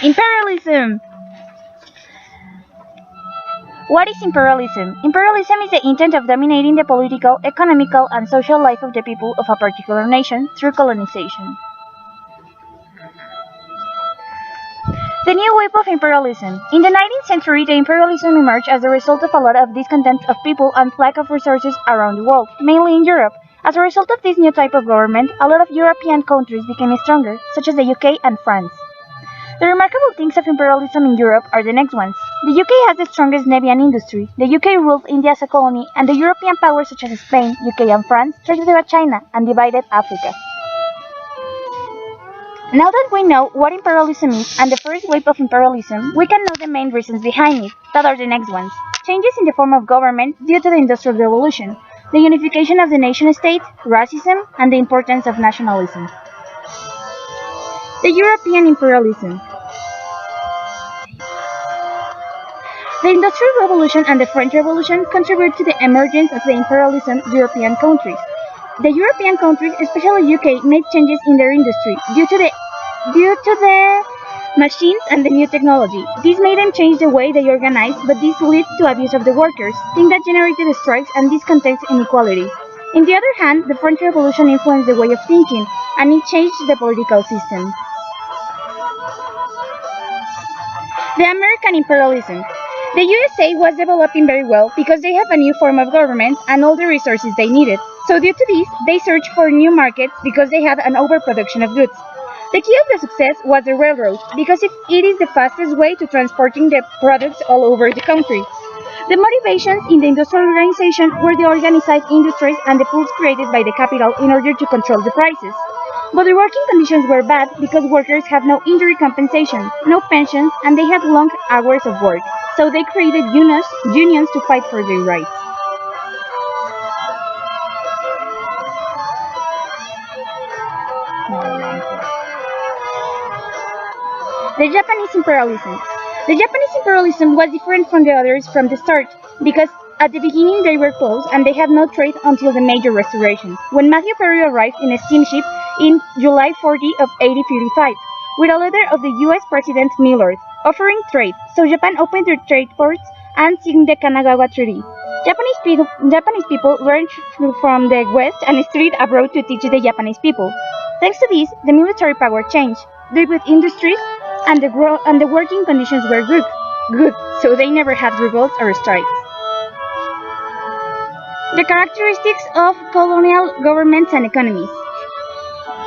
Imperialism! What is imperialism? Imperialism is the intent of dominating the political, economical, and social life of the people of a particular nation through colonization. The new wave of imperialism. In the 19th century, the imperialism emerged as a result of a lot of discontent of people and lack of resources around the world, mainly in Europe. As a result of this new type of government, a lot of European countries became stronger, such as the UK and France. The remarkable things of imperialism in Europe are the next ones. The UK has the strongest navy and industry. The UK ruled India as a colony, and the European powers such as Spain, UK, and France traded with China and divided Africa. Now that we know what imperialism is and the first wave of imperialism, we can know the main reasons behind it, that are the next ones. Changes in the form of government due to the Industrial Revolution, the unification of the nation-state, racism, and the importance of nationalism. The European imperialism. The Industrial Revolution and the French Revolution contributed to the emergence of the imperialism European countries. The European countries, especially UK, made changes in their industry due to the machines and the new technology. This made them change the way they organized, but this led to abuse of the workers, thing that generated strikes and discontent inequality. On the other hand, the French Revolution influenced the way of thinking, and it changed the political system. The American imperialism. The USA was developing very well because they have a new form of government and all the resources they needed. So due to this, they searched for new markets because they had an overproduction of goods. The key of the success was the railroad because it is the fastest way to transporting the products all over the country. The motivations in the industrial organization were the organized industries and the pools created by the capital in order to control the prices. But the working conditions were bad because workers had no injury compensation, no pensions, and they had long hours of work. So they created unions to fight for their rights. The Japanese imperialism. The Japanese imperialism was different from the others from the start because at the beginning they were closed and they had no trade until the Major Restoration, when Matthew Perry arrived in a steamship in July 40 of 1855 with a letter of the US President Millard offering trade, so Japan opened their trade ports and signed the Kanagawa Treaty. Japanese people learned from the West and studied abroad to teach the Japanese people. Thanks to this, the military power changed. They built industries, and the working conditions were good, so they never had revolts or strikes. The characteristics of colonial governments and economies.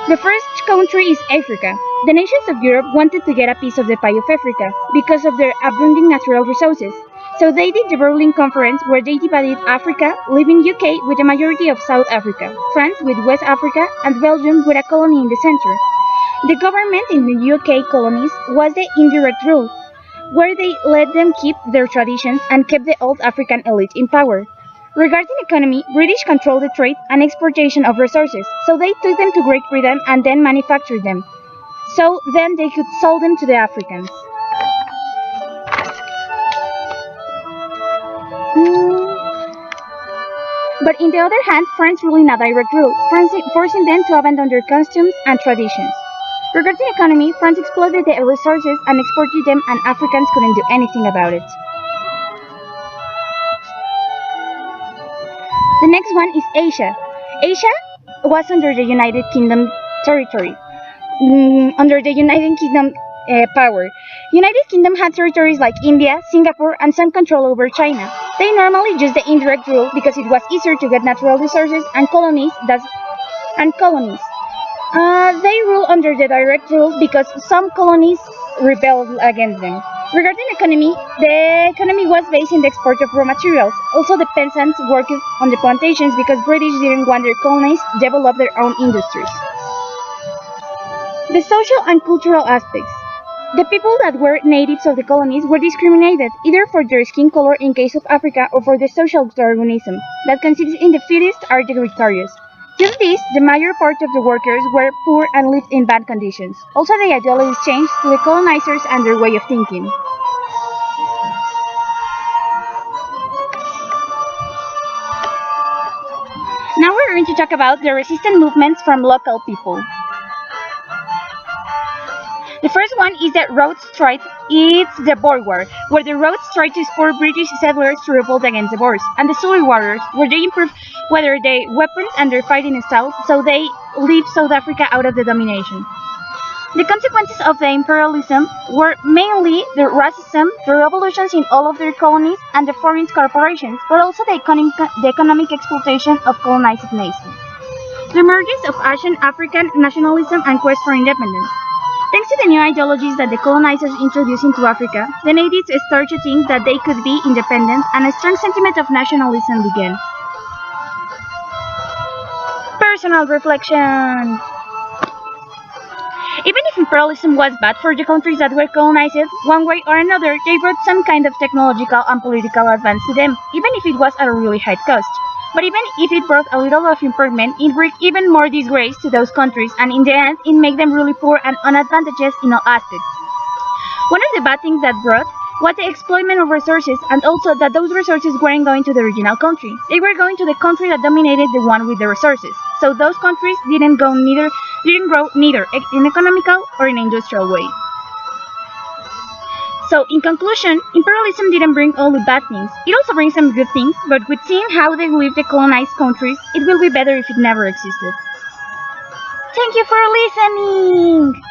The first country is Africa. The nations of Europe wanted to get a piece of the pie of Africa because of their abundant natural resources. So they did the Berlin Conference where they divided Africa, leaving UK with a majority of South Africa, France with West Africa, and Belgium with a colony in the center. The government in the UK colonies was the indirect rule, where they let them keep their traditions and kept the old African elite in power. Regarding economy, British controlled the trade and exportation of resources, so they took them to Great Britain and then manufactured them. So then they could sell them to the Africans. But on the other hand, France ruled in a direct rule, forcing them to abandon their customs and traditions. Regarding economy, France exploited the resources and exported them, and Africans couldn't do anything about it. The next one is Asia. Asia was under the United Kingdom territory, under the United Kingdom power. United Kingdom had territories like India, Singapore, and some control over China. They normally used the indirect rule because it was easier to get natural resources and colonies. They rule under the direct rule because some colonies rebelled against them. Regarding economy, the economy was based in the export of raw materials. Also, the peasants worked on the plantations because British didn't want their colonies to develop their own industries. The social and cultural aspects. The people that were natives of the colonies were discriminated, either for their skin color in case of Africa or for the social Darwinism, that consists in the fittest are the victorious. Due to this, the major part of the workers were poor and lived in bad conditions. Also, the ideologies changed to the colonizers and their way of thinking. Now we're going to talk about the resistance movements from local people. The first one is the Rhodes Strait. It's the Boer War, where the Rhodes tried to spur British settlers to revolt against the Boers, and the Zulu Warriors, where they improved whether their weapons and their fighting styles, so they leave South Africa out of the domination. The consequences of the imperialism were mainly the racism, the revolutions in all of their colonies, and the foreign corporations, but also the economic exploitation of colonized nations. The emergence of Asian African nationalism and quest for independence. Thanks to the new ideologies that the colonizers introduced into Africa, the natives started to think that they could be independent, and a strong sentiment of nationalism began. Personal reflection. Even if imperialism was bad for the countries that were colonized, one way or another, they brought some kind of technological and political advance to them, even if it was at a really high cost. But even if it brought a little of improvement, it brought even more disgrace to those countries, and in the end, it made them really poor and unadvantaged in all aspects. One of the bad things that brought was the exploitment of resources, and also that those resources weren't going to the original country. They were going to the country that dominated the one with the resources. So those countries didn't grow neither in economical or in industrial way. So, in conclusion, imperialism didn't bring only bad things. It also brings some good things, but with seeing how they live the colonized countries, it will be better if it never existed. Thank you for listening!